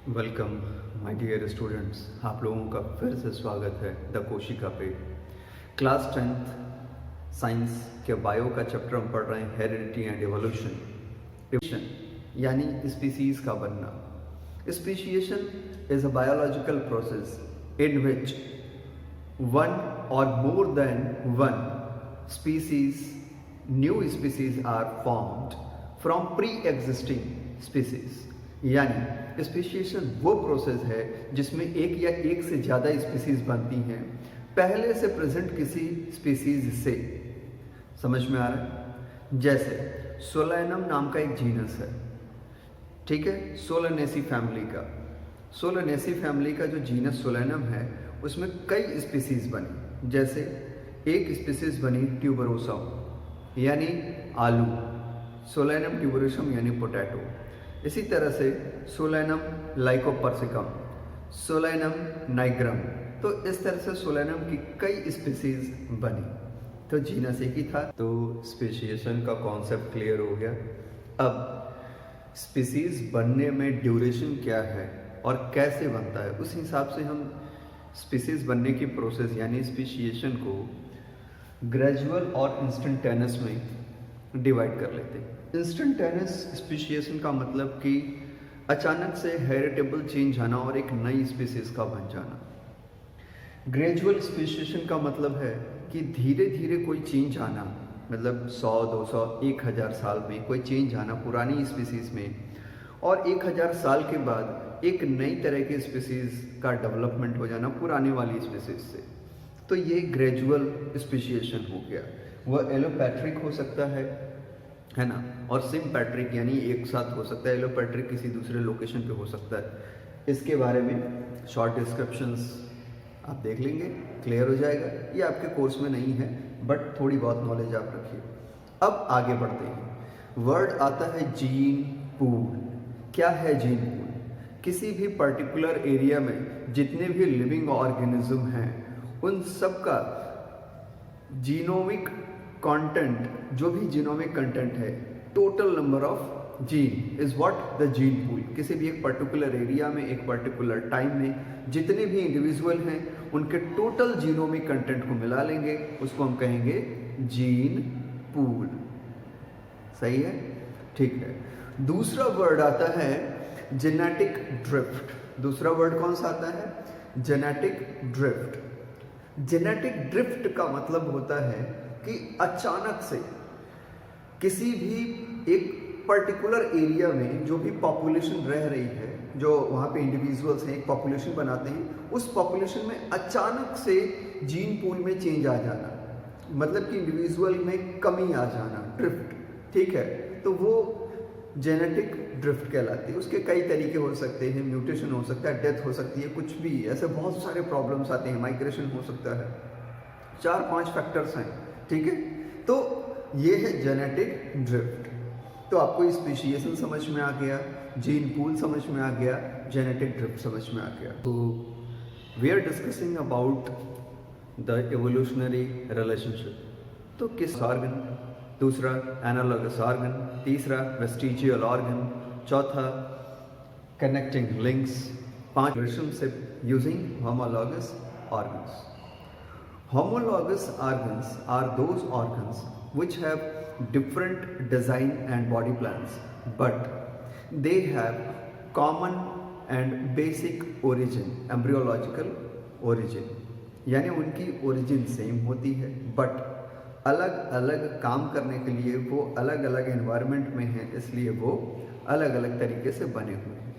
Welcome my dear students, आप लोगों का फिर से स्वागत है द कोशिका पे। क्लास 10th साइंस के बायो का चैप्टर हम पढ़ रहे हैं हेरिडिटी एंड एवोल्यूशन। एवोल्यूशन यानी स्पीसीज का बनना। Speciation is a biological process in which one or more than one species, new species are formed from pre-existing species। यानी स्पीशिएशन वो प्रोसेस है जिसमें एक या एक से ज़्यादा स्पीसीज बनती हैं पहले से प्रेजेंट किसी स्पीसीज से। समझ में आ रहा है? जैसे सोलैनम नाम का एक जीनस है, ठीक है, सोलनेसी फैमिली का। सोलनेसी फैमिली का जो जीनस सोलैनम है उसमें कई स्पीसीज बनी। जैसे एक स्पीसीज बनी ट्यूबरोसम यानी आलू, सोलैनम ट्यूबरोसम यानी पोटैटो। इसी तरह से सोलैनम लाइकोपर्सिकम, सोलैनम नाइग्रम। तो इस तरह से सोलैनम की कई स्पीसीज बनी। तो जीनस एक ही था। तो स्पेशिएशन का कॉन्सेप्ट क्लियर हो गया। अब स्पीसीज बनने में ड्यूरेशन क्या है और कैसे बनता है, उस हिसाब से हम स्पीसीज बनने की प्रोसेस यानी स्पीशिएशन को ग्रेजुअल और इंस्टेंटेनियस में डिवाइड कर लेते हैं। इंस्टेंटेनियस स्पीशिएशन का मतलब कि अचानक से हेरिटेबल चेंज आना और एक नई स्पीसीज का बन जाना। ग्रेजुअल स्पीशिएशन का मतलब है कि धीरे धीरे कोई चेंज आना, मतलब 100, 200, 1000 साल में कोई चेंज आना पुरानी स्पीसीज में, और 1000 साल के बाद एक नई तरह की स्पीसीज का डेवलपमेंट हो जाना पुराने वाली स्पीसीज से। तो ये ग्रेजुअल स्पीशिएशन हो गया। वह एलोपैट्रिक हो सकता है ना, और सिम्पैट्रिक यानी एक साथ हो सकता है। एलोपैट्रिक किसी दूसरे लोकेशन पे हो सकता है। इसके बारे में शॉर्ट डिस्क्रिप्शंस आप देख लेंगे, क्लियर हो जाएगा। ये आपके कोर्स में नहीं है बट थोड़ी बहुत नॉलेज आप रखिए। अब आगे बढ़ते हैं। वर्ड आता है जीन पूल। क्या है जीन पूल? किसी भी पर्टिकुलर एरिया में जितने भी लिविंग ऑर्गेनिज्म हैं उन सब का जीनोमिक कंटेंट, जो भी जीनोमिक कंटेंट है, total number of gene is what the gene pool. किसी भी एक पर्टिकुलर एरिया में एक पर्टिकुलर टाइम में जितने भी इंडिविजुअल हैं उनके टोटल जीनोमिक कंटेंट को मिला लेंगे, उसको हम कहेंगे जीन पूल। सही है? ठीक है। दूसरा वर्ड आता है जेनेटिक ड्रिफ्ट। दूसरा वर्ड कौन सा आता है? Genetic drift. जेनेटिक ड्रिफ्ट का मतलब होता है कि अचानक से किसी भी एक पर्टिकुलर एरिया में जो भी पॉपुलेशन रह रही है, जो वहाँ पे इंडिविजुअल्स हैं, एक पॉपुलेशन बनाते हैं, उस पॉपुलेशन में अचानक से जीन पूल में चेंज आ जाना, मतलब कि इंडिविजुअल में कमी आ जाना, ड्रिफ्ट। ठीक है, तो वो जेनेटिक ड्रिफ्ट कहलाती है। उसके कई तरीके हो सकते हैं, म्यूटेशन हो सकता है, डेथ हो सकती है, कुछ भी ऐसे बहुत सारे प्रॉब्लम्स आते हैं, माइग्रेशन हो सकता है, 4-5 फैक्टर्स हैं। ठीक है, तो ये है जेनेटिक ड्रिफ्ट। तो आपको स्पीशिएशन समझ में आ गया, जीन पूल समझ में आ गया, जेनेटिक ड्रिफ्ट समझ में आ गया। तो we are discussing about the evolutionary relationship. तो किस ऑर्गन, दूसरा एनालॉगस ऑर्गन, तीसरा वेस्टिजियल ऑर्गन, चौथा connecting links, 5 relationship using homologous organs. Homologous organs are those organs which have different design and body plans, but they have common and basic origin, embryological origin। यानी उनकी origin same होती है but अलग अलग काम करने के लिए वो अलग अलग environment में हैं, इसलिए वो अलग अलग तरीके से बने हुए हैं।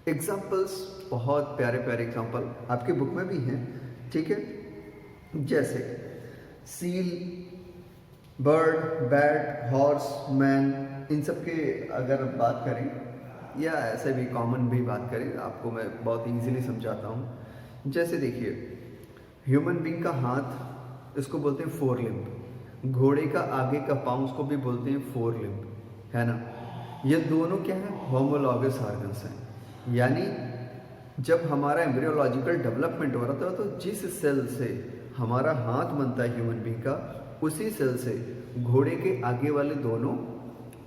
एग्जाम्पल्स, बहुत प्यारे प्यारे एग्जाम्पल आपके बुक में भी हैं। ठीक है, जैसे seal, bird, bat, horse, man, इन सब के अगर बात करें या ऐसे भी कॉमन भी बात करें, आपको मैं बहुत इजीली समझाता हूँ। जैसे देखिए, ह्यूमन बीइंग का हाथ, इसको बोलते हैं फोर लिम्ब। घोड़े का आगे का पाँव, उसको भी बोलते हैं फोर लिम्ब, है ना। ये दोनों क्या है? होमोलॉगस ऑर्गन्स हैं। यानी जब हमारा एम्ब्रियोलॉजिकल डेवलपमेंट हो रहा था तो जिस सेल से हमारा हाथ बनता है ह्यूमन बीइंग का, उसी सेल से घोड़े के आगे वाले दोनों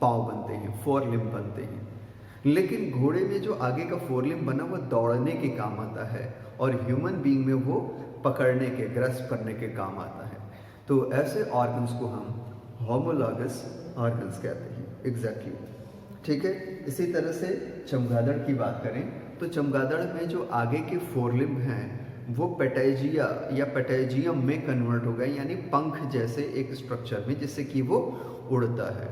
पाँव बनते हैं, फोर लिम्ब बनते हैं। लेकिन घोड़े में जो आगे का फोरलिम्ब बना वो दौड़ने के काम आता है और ह्यूमन बीइंग में वो पकड़ने के, ग्रस्प करने के काम आता है। तो ऐसे ऑर्गन्स को हम होमोलॉगस ऑर्गन्स कहते हैं। एग्जैक्टली, ठीक है। इसी तरह से चमगादड़ की बात करें तो चमगादड़ में जो आगे के फोरलिम्ब हैं वो पेटाइजिया या पेटाइजियम में कन्वर्ट हो गए, यानी पंख जैसे एक स्ट्रक्चर में, जिससे कि वो उड़ता है।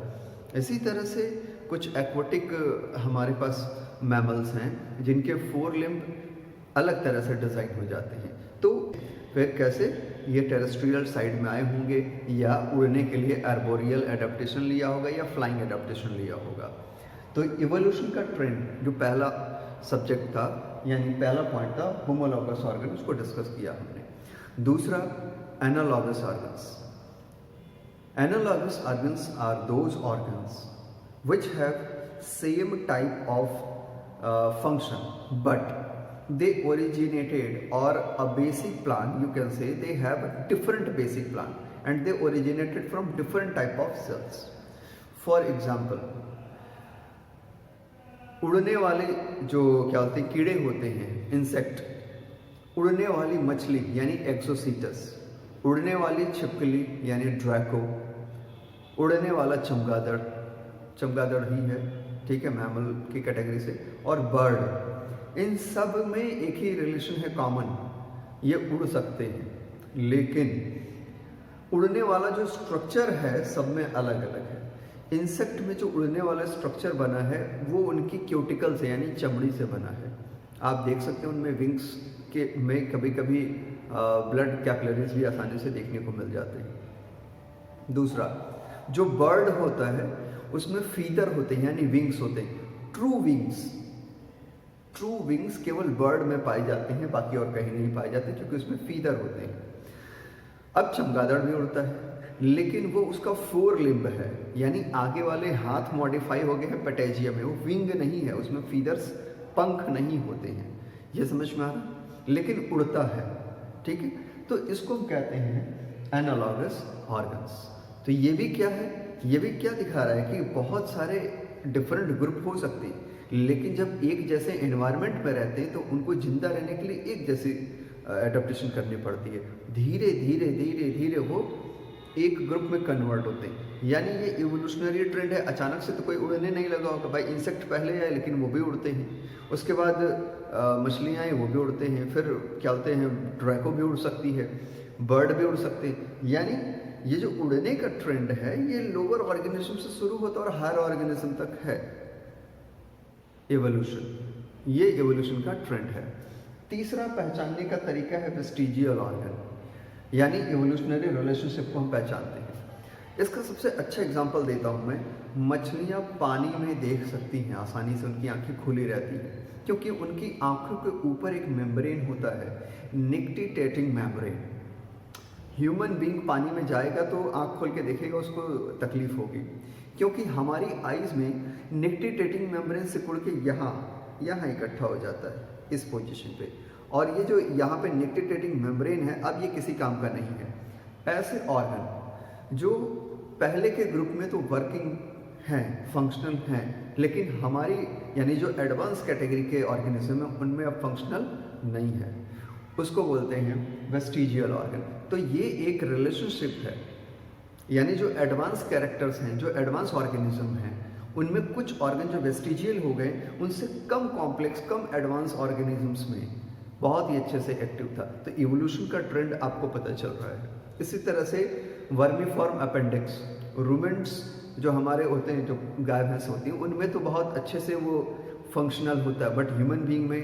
इसी तरह से कुछ एक्वाटिक हमारे पास मैमल्स हैं जिनके फोरलिम्ब अलग तरह से डिज़ाइन हो जाते हैं। तो फिर कैसे ये टेरेस्ट्रियल साइड में आए होंगे या उड़ने के लिए आर्बोरियल एडाप्टेशन लिया होगा या फ्लाइंग एडाप्टेशन लिया होगा। तो इवोल्यूशन का ट्रेंड जो पहला सब्जेक्ट था, यानी पहला पॉइंट था होमोलॉगस ऑर्गन, उसको डिस्कस किया हमने। दूसरा analogous organs. Analogous organs are those organs which have same type of function, but they originated, or a basic plan you can say, they have a different basic plan and they originated from different type of cells. For example, उड़ने वाले जो क्या होते हैं कीड़े होते हैं, insect, उड़ने वाली मछली यानी एक्सोसीटस, उड़ने वाली छिपकली यानी ड्रैको, उड़ने वाला चमगादड़, चमगादड़ ही है, ठीक है, मैमल की कैटेगरी से, और बर्ड, इन सब में एक ही रिलेशन है कॉमन, ये उड़ सकते हैं। लेकिन उड़ने वाला जो स्ट्रक्चर है सब में अलग अलग है। इंसेक्ट में जो उड़ने वाला स्ट्रक्चर बना है वो उनकी क्यूटिकल से यानी चमड़ी से बना है। आप देख सकते हैं उनमें विंग्स के में कभी कभी ब्लड कैपिलरीज भी आसानी से देखने को मिल जाते हैं। दूसरा, जो बर्ड होता है उसमें फीदर होते हैं यानी विंग्स होते हैं। ट्रू विंग्स केवल बर्ड में पाए जाते हैं, बाकी और कहीं नहीं पाए जाते क्योंकि उसमें फीदर होते हैं। अब चमगादड़ भी उड़ता है लेकिन वो उसका फोर लिम्ब है, यानी आगे वाले हाथ मॉडिफाई हो गए हैं पेटेजिया में, वो विंग नहीं है, उसमें फीदर्स, पंख नहीं होते हैं। ये समझ में आ रहा, लेकिन उड़ता है, ठीक है। तो इसको हम कहते हैं एनालॉगस ऑर्गन्स। तो ये भी क्या है, ये भी क्या दिखा रहा है कि बहुत सारे डिफरेंट ग्रुप हो सकते हैं, लेकिन जब एक जैसे एनवायरनमेंट में रहते हैं तो उनको जिंदा रहने के लिए एक जैसी एडाप्टेशन करनी पड़ती है। धीरे धीरे धीरे धीरे वो एक ग्रुप में कन्वर्ट होते हैं। यानी ये इवोल्यूशनरी ट्रेंड है। अचानक से तो कोई उड़ने नहीं लगा होगा, भाई इंसेक्ट पहले आए लेकिन वो भी उड़ते हैं, उसके बाद मछलियाँ आए वो भी उड़ते हैं, फिर क्या बोलते हैं ड्रैको भी उड़ सकती है, बर्ड भी उड़ सकते हैं। यानी ये जो उड़ने का ट्रेंड है ये लोअर ऑर्गेनिज्म से शुरू होता है और हायर ऑर्गेनिज्म तक है एवोल्यूशन, ये एवोल्यूशन का ट्रेंड है। तीसरा पहचानने का तरीका है वेस्टिजियल ऑर्गन, यानी एवोल्यूशनरी रिलेशनशिप को हम पहचानते हैं। इसका सबसे अच्छा एग्जांपल देता हूँ मैं। मछलियाँ पानी में देख सकती हैं आसानी से, उनकी आंखें खुली रहती हैं क्योंकि उनकी आंखों के ऊपर एक मेम्ब्रेन होता है, निक्टिटेटिंग मेम्ब्रेन। ह्यूमन बीइंग पानी में जाएगा तो आंख खोल के देखेगा, उसको तकलीफ होगी क्योंकि हमारी आईज में निक्टिटेटिंग मेम्ब्रेन सिकुड़ के यहाँ इकट्ठा हो जाता है इस पोजीशन पे, और ये जो यहाँ पे निक्टिटेटिंग मेम्ब्रेन है अब ये किसी काम का नहीं है। ऐसे ऑर्गन जो पहले के ग्रुप में तो वर्किंग हैं, फंक्शनल हैं, लेकिन हमारी यानी जो एडवांस कैटेगरी के ऑर्गेनिज्म है उनमें अब फंक्शनल नहीं है, उसको बोलते हैं वेस्टिजियल ऑर्गन। तो ये एक रिलेशनशिप है, यानी जो एडवांस कैरेक्टर्स हैं, जो एडवांस ऑर्गेनिज्म हैं, उनमें कुछ ऑर्गन जो वेस्टिजियल हो गए उनसे कम कॉम्प्लेक्स, कम एडवांस ऑर्गेनिजम्स में बहुत ही अच्छे से एक्टिव था। तो इवोल्यूशन का ट्रेंड आपको पता चल रहा है। इसी तरह से वर्मीफॉर्म अपेंडिक्स, रूमेंट्स जो हमारे होते हैं, जो गाय भैंस होती हैं, उनमें तो बहुत अच्छे से वो फंक्शनल होता है, बट ह्यूमन बीइंग में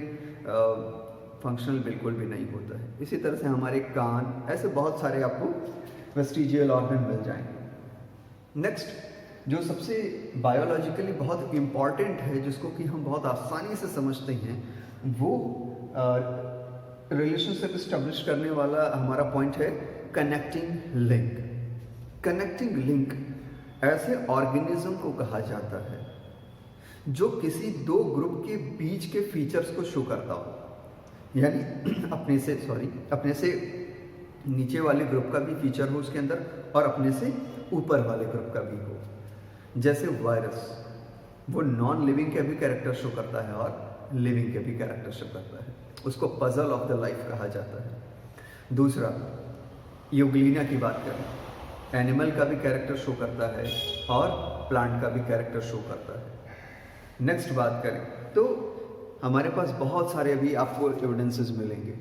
फंक्शनल बिल्कुल भी नहीं होता है। इसी तरह से हमारे कान, ऐसे बहुत सारे आपको वेस्टिजियल ऑर्गन मिल जाएंगे। नेक्स्ट जो सबसे बायोलॉजिकली बहुत इम्पॉर्टेंट है, जिसको कि हम बहुत आसानी से समझते हैं, वो रिलेशनशिप इस्टेब्लिश करने वाला हमारा पॉइंट है कनेक्टिंग लिंक। कनेक्टिंग लिंक ऐसे ऑर्गेनिज्म को कहा जाता है जो किसी दो ग्रुप के बीच के फीचर्स को शो करता हो, यानी अपने से नीचे वाले ग्रुप का भी फीचर हो उसके अंदर और अपने से ऊपर वाले ग्रुप का भी हो। जैसे वायरस, वो नॉन लिविंग के भी कैरेक्टर शो करता है और लिविंग के भी कैरेक्टर शो करता है। उसको पजल ऑफ द लाइफ कहा जाता है। दूसरा, यूग्लिना की बात करें, एनिमल का भी कैरेक्टर शो करता है और प्लांट का भी कैरेक्टर शो करता है। नेक्स्ट बात करें तो हमारे पास बहुत सारे अभी आपको एविडेंसेस मिलेंगे।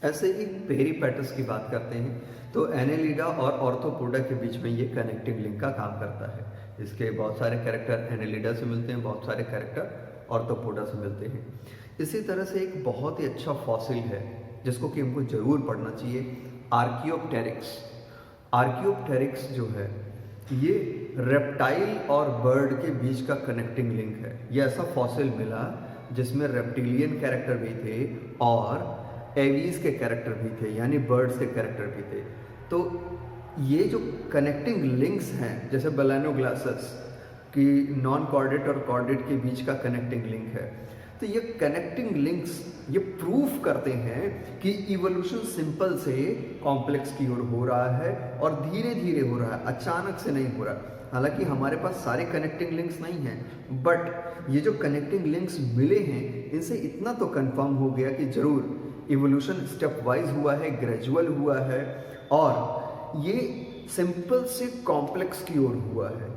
ऐसे ही पेरीपेटस की बात करते हैं तो एनेलिडा और ऑर्थोपोडा के बीच में ये कनेक्टिंग लिंक का काम करता है। इसके बहुत सारे कैरेक्टर एनेलिडा से मिलते हैं, बहुत सारे कैरेक्टर ऑर्थोपोडा से मिलते हैं। इसी तरह से एक बहुत ही अच्छा फॉसिल है जिसको कि हमको जरूर पढ़ना चाहिए, आर्कियोप्टेरिक्स। आर्कियोप्टेरिक्स जो है ये रेप्टाइल और बर्ड के बीच का कनेक्टिंग लिंक है। ये ऐसा फॉसिल मिला जिसमें रेप्टिलियन कैरेक्टर भी थे और एवीज के कैरेक्टर भी थे, यानी बर्ड्स के कैरेक्टर भी थे। तो ये जो कनेक्टिंग लिंक्स हैं, जैसे बेलानोग्लासस की नॉन कॉर्डेट और कॉर्डेट के बीच का कनेक्टिंग लिंक है, तो ये कनेक्टिंग लिंक्स ये प्रूफ करते हैं कि इवोल्यूशन सिंपल से कॉम्प्लेक्स की ओर हो रहा है और धीरे धीरे हो रहा है, अचानक से नहीं हो रहा। हालांकि हमारे पास सारे कनेक्टिंग लिंक्स नहीं हैं, बट ये जो कनेक्टिंग लिंक्स मिले हैं इनसे इतना तो कंफर्म हो गया कि जरूर इवोल्यूशन स्टेप वाइज हुआ है, ग्रेजुअल हुआ है और ये सिंपल से कॉम्प्लेक्स की ओर हुआ है।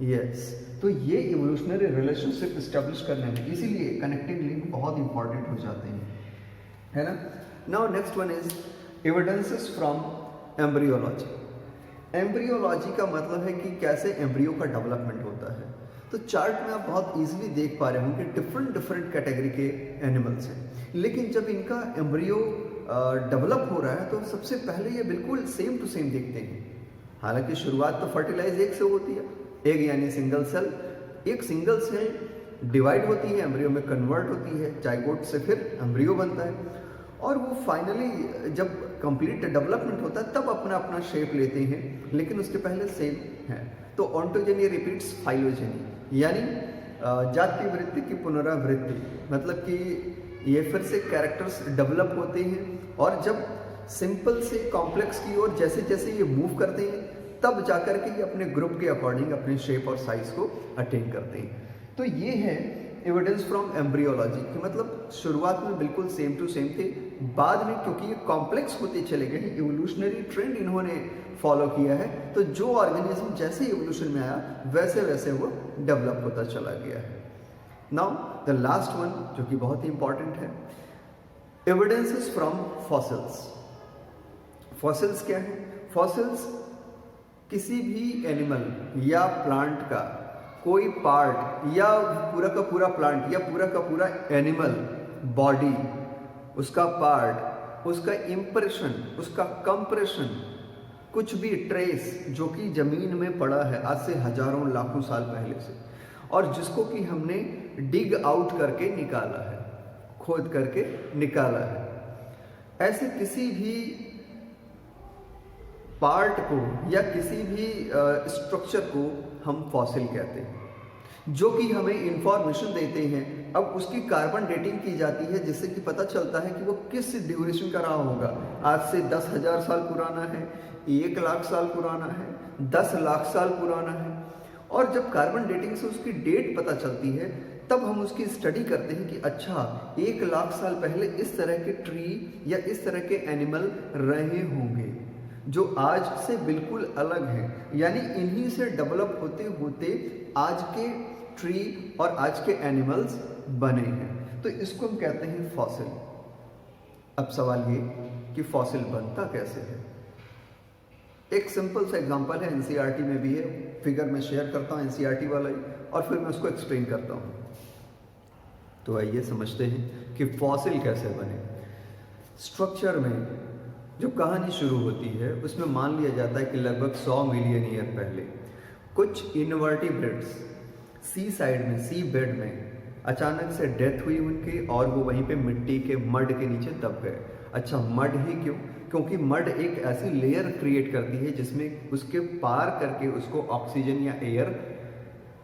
यस, तो ये इवोल्यूशनरी रिलेशनशिप इस्टेब्लिश करने में इसीलिए कनेक्टिंग लिंक बहुत इंपॉर्टेंट हो जाते हैं, है ना। Now next one is evidences from embryology. Embryology का मतलब है कि कैसे एम्ब्रियो का डेवलपमेंट होता है। तो चार्ट में आप बहुत इजीली देख पा रहे होंगे डिफरेंट कैटेगरी के एनिमल्स हैं, लेकिन जब इनका एम्ब्रियो डेवलप हो रहा है तो सबसे पहले ये बिल्कुल सेम टू सेम दिखते हैं। हालांकि शुरुआत तो फर्टिलाइज एग से होती है, एग यानी सिंगल सेल, एक सिंगल सेल डिवाइड होती है, एम्ब्रियो में कन्वर्ट होती है, जाइगोट से फिर एम्ब्रियो बनता है और वो फाइनली जब कंप्लीट डेवलपमेंट होता है तब अपना अपना शेप लेते हैं, लेकिन उसके पहले सेम है। तो ऑन्टोजेनी रिपीट्स फाइलोजेनी, यानी जाति वृत्ति की पुनरावृत्ति, मतलब कि ये फिर से कैरेक्टर्स डेवलप होते हैं और जब सिंपल से कॉम्प्लेक्स की ओर जैसे जैसे ये मूव करते हैं तब जाकर के ये अपने ग्रुप के अकॉर्डिंग अपने शेप और साइज को अटेन करते हैं। तो ये है एविडेंस फ्रॉम एम्ब्रियोलॉजी कि मतलब शुरुआत में बिल्कुल सेम टू सेम थे, बाद में क्योंकि ये कॉम्प्लेक्स होते चले गए, इवोल्यूशनरी ट्रेंड इन्होंने फॉलो किया है, तो जो ऑर्गेनिज्म जैसे इवोल्यूशन में आया वैसे वैसे वो डेवलप होता चला गया है। नाउ द लास्ट वन जो कि बहुत ही इंपॉर्टेंट है, एविडेंसेस फ्रॉम फॉसिल्स। फॉसिल्स क्या है? फॉसिल्स किसी भी एनिमल या प्लांट का कोई पार्ट या पूरा का पूरा प्लांट या पूरा का पूरा एनिमल बॉडी, उसका पार्ट, उसका इम्प्रेशन, उसका कंप्रेशन, कुछ भी ट्रेस जो कि जमीन में पड़ा है आज से हजारों लाखों साल पहले से और जिसको कि हमने डिग आउट करके निकाला है, खोद करके निकाला है, ऐसे किसी भी पार्ट को या किसी भी स्ट्रक्चर को हम फॉसिल कहते हैं, जो कि हमें इंफॉर्मेशन देते हैं। अब उसकी कार्बन डेटिंग की जाती है जिससे कि पता चलता है कि वो किस ड्यूरेशन का रहा होगा। आज से 10,000 साल पुराना है, 1 लाख साल पुराना है, 10 लाख साल पुराना है। और जब कार्बन डेटिंग से उसकी डेट पता चलती है तब हम उसकी स्टडी करते हैं कि अच्छा 1 लाख साल पहले इस तरह के ट्री या इस तरह के एनिमल रहे होंगे जो आज से बिल्कुल अलग हैं, यानी इन्हीं से डेवलप होते होते आज के ट्री और आज के एनिमल्स बने हैं। तो इसको हम कहते हैं फॉसिल। अब सवाल ये कि फॉसिल बनता कैसे है। एक सिंपल सा एग्जांपल है, एनसीईआरटी में भी है, फिगर में शेयर करता हूँ एनसीईआरटी वाला ही, और फिर मैं उसको एक्सप्लेन करता हूँ। तो आइए समझते हैं कि फॉसिल कैसे बने। स्ट्रक्चर में जो कहानी शुरू होती है उसमें मान लिया जाता है कि लगभग 100 मिलियन ईयर पहले कुछ इनवर्टिब्रेट्स सी साइड में, सी बेड में अचानक से डेथ हुई उनकी और वो वहीं पे मिट्टी के मड के नीचे दब गए। अच्छा, मड ही क्यों? क्योंकि मड एक ऐसी लेयर क्रिएट करती है जिसमें उसके पार करके उसको ऑक्सीजन या एयर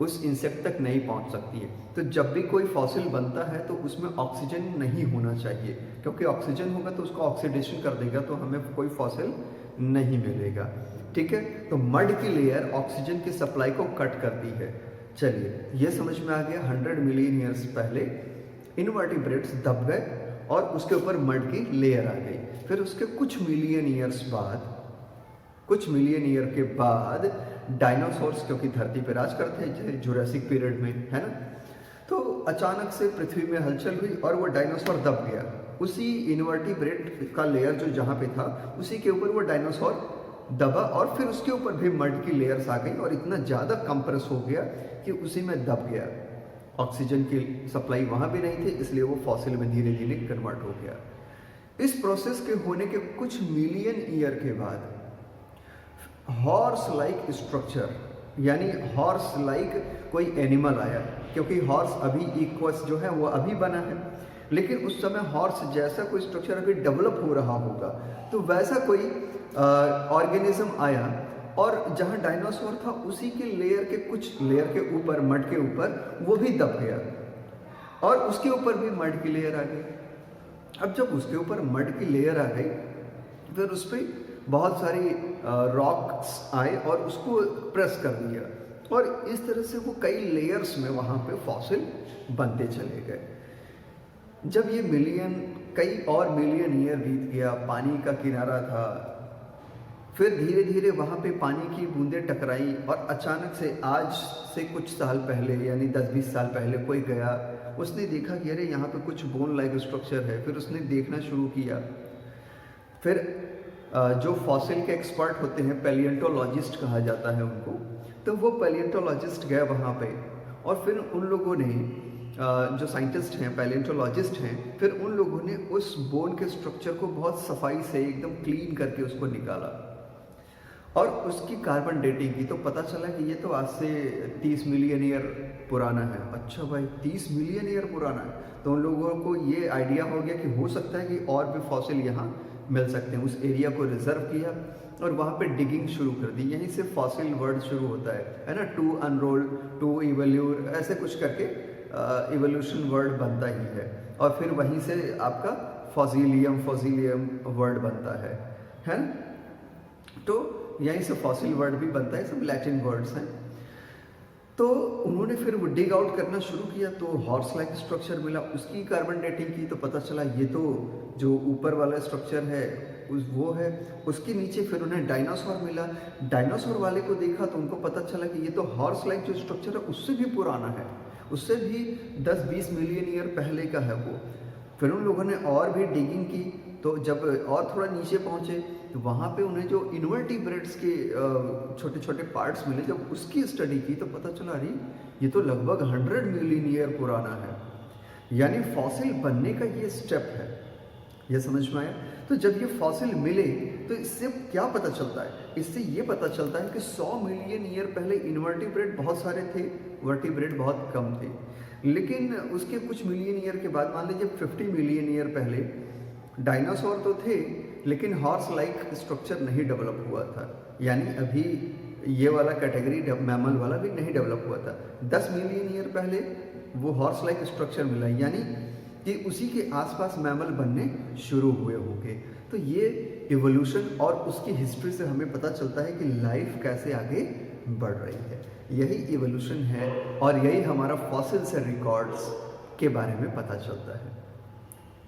उस इंसेक्ट तक नहीं पहुंच सकती है। तो जब भी कोई फॉसिल बनता है तो उसमें ऑक्सीजन नहीं होना चाहिए, क्योंकि ऑक्सीजन होगा तो उसको ऑक्सीडेशन कर देगा तो हमें कोई फॉसिल नहीं मिलेगा। ठीक है, तो मड की लेयर ऑक्सीजन की सप्लाई को कट करती है। चलिए, ये समझ में आ गया 100 मिलियन ईयर्स पहले इनवर्टिब्रेट्स दब गए और उसके ऊपर मड की लेयर आ गई। फिर उसके कुछ मिलियन ईयर्स बाद, कुछ मिलियन ईयर के बाद डायनासोर्स, क्योंकि धरती पर राज करते थे जुरासिक पीरियड में, है ना, तो अचानक से पृथ्वी में हलचल हुई और वो डायनासोर दब गया। उसी इनवर्टिब्रेट का लेयर जो जहाँ पे था उसी के ऊपर वो डायनासोर दबा और फिर उसके ऊपर भी मड की लेयर्स आ गई और इतना ज़्यादा कंप्रेस हो गया कि उसी में दब गया। ऑक्सीजन की सप्लाई वहाँ भी नहीं थी, इसलिए वो फॉसिल में धीरे धीरे कन्वर्ट हो गया। इस प्रोसेस के होने के कुछ मिलियन ईयर के बाद हॉर्स लाइक स्ट्रक्चर, यानी हॉर्स लाइक कोई एनिमल आया, क्योंकि हॉर्स अभी इक्वस जो है वो अभी बना है, लेकिन उस समय हॉर्स जैसा कोई स्ट्रक्चर अभी डेवलप हो रहा होगा, तो वैसा कोई ऑर्गेनिज्म आया और जहाँ डायनासोर था उसी के लेयर के कुछ लेयर के ऊपर, मड के ऊपर वो भी दब गया और उसके ऊपर भी मड की लेयर आ गई। अब जब उसके ऊपर मड की लेयर आ गई, फिर उस पर बहुत सारी रॉक्स आए और उसको प्रेस कर दिया और इस तरह से वो कई लेयर्स में वहाँ पे फॉसिल बनते चले गए। जब ये कई और मिलियन ईयर बीत गया, पानी का किनारा था, फिर धीरे धीरे वहाँ पे पानी की बूंदें टकराई और अचानक से आज से कुछ साल पहले, यानी 10-20 साल पहले कोई गया, उसने देखा कि अरे यहाँ पे कुछ बोन लाइक स्ट्रक्चर है। फिर उसने देखना शुरू किया। फिर जो फॉसिल के एक्सपर्ट होते हैं, पैलिएंटोलॉजिस्ट कहा जाता है उनको, तो वो पैलिएंटोलॉजिस्ट गए वहाँ पे और फिर उन लोगों ने, जो साइंटिस्ट हैं, पैलिएंटोलॉजिस्ट हैं, फिर उन लोगों ने उस बोन के स्ट्रक्चर को बहुत सफाई से एकदम क्लीन करके उसको निकाला और उसकी कार्बन डेटिंग की, तो पता चला कि ये तो आज से 30 मिलियन ईयर पुराना है। अच्छा भाई, 30 मिलियन ईयर पुराना है, तो उन लोगों को ये आइडिया हो गया कि हो सकता है कि और भी फॉसिल यहाँ मिल सकते हैं। उस एरिया को रिजर्व किया और वहाँ पे डिगिंग शुरू कर दी। यहीं से फॉसिल वर्ड शुरू होता है ना, टू अनरोल, टू इवोल्यूट, ऐसे कुछ करके इवोल्यूशन वर्ड बनता ही है और फिर वहीं से आपका फॉसिलियम वर्ड बनता है ना? तो यहीं से फॉसिल वर्ड भी बनता है, सब लैटिन वर्ड्स हैं। तो उन्होंने फिर वो डिग आउट करना शुरू किया, तो हॉर्स लाइक स्ट्रक्चर मिला, उसकी कार्बन डेटिंग की, तो पता चला ये तो जो ऊपर वाला स्ट्रक्चर है वो है। उसके नीचे फिर उन्हें डायनासोर मिला, डायनासोर वाले को देखा तो उनको पता चला कि ये तो हॉर्स लाइक जो स्ट्रक्चर है उससे भी पुराना है, उससे भी 10-20 मिलियन ईयर पहले का है वो। फिर उन लोगों ने और भी डिगिंग की, तो जब और थोड़ा नीचे पहुँचे तो वहाँ पे उन्हें जो इनवर्टिब्रेट्स के छोटे छोटे पार्ट्स मिले, जब उसकी स्टडी की तो पता चला अरे ये तो लगभग 100 मिलियन ईयर पुराना है। यानी फॉसिल बनने का ये स्टेप है, ये समझ में आया? तो जब ये फॉसिल मिले तो इससे क्या पता चलता है? इससे ये पता चलता है कि 100 मिलियन ईयर पहले इनवर्टिब्रेट बहुत सारे थे, वर्टिब्रेट बहुत कम थे। लेकिन उसके कुछ मिलियन ईयर के बाद, मान लीजिए 50 मिलियन ईयर पहले, डायनासोर तो थे लेकिन हॉर्स लाइक स्ट्रक्चर नहीं डेवलप हुआ था। यानी अभी ये वाला कैटेगरी मैमल वाला भी नहीं डेवलप हुआ था। 10 मिलियन ईयर पहले वो हॉर्स लाइक स्ट्रक्चर मिला, यानी कि उसी के आसपास मैमल बनने शुरू हुए होंगे। तो ये इवोल्यूशन और उसकी हिस्ट्री से हमें पता चलता है कि लाइफ कैसे आगे बढ़ रही है। यही इवोल्यूशन है और यही हमारा फॉसिल से रिकॉर्ड्स के बारे में पता चलता है।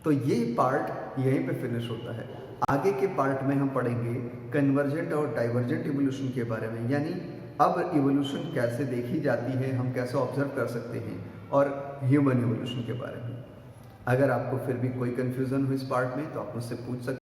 तो ये पार्ट यहीं पे फिनिश होता है। आगे के पार्ट में हम पढ़ेंगे कन्वर्जेंट और डाइवर्जेंट इवोल्यूशन के बारे में, यानी अब इवोल्यूशन कैसे देखी जाती है, हम कैसे ऑब्जर्व कर सकते हैं, और ह्यूमन इवोल्यूशन के बारे में। अगर आपको फिर भी कोई कन्फ्यूज़न हो इस पार्ट में तो आप मुझसे पूछ सकते हैं।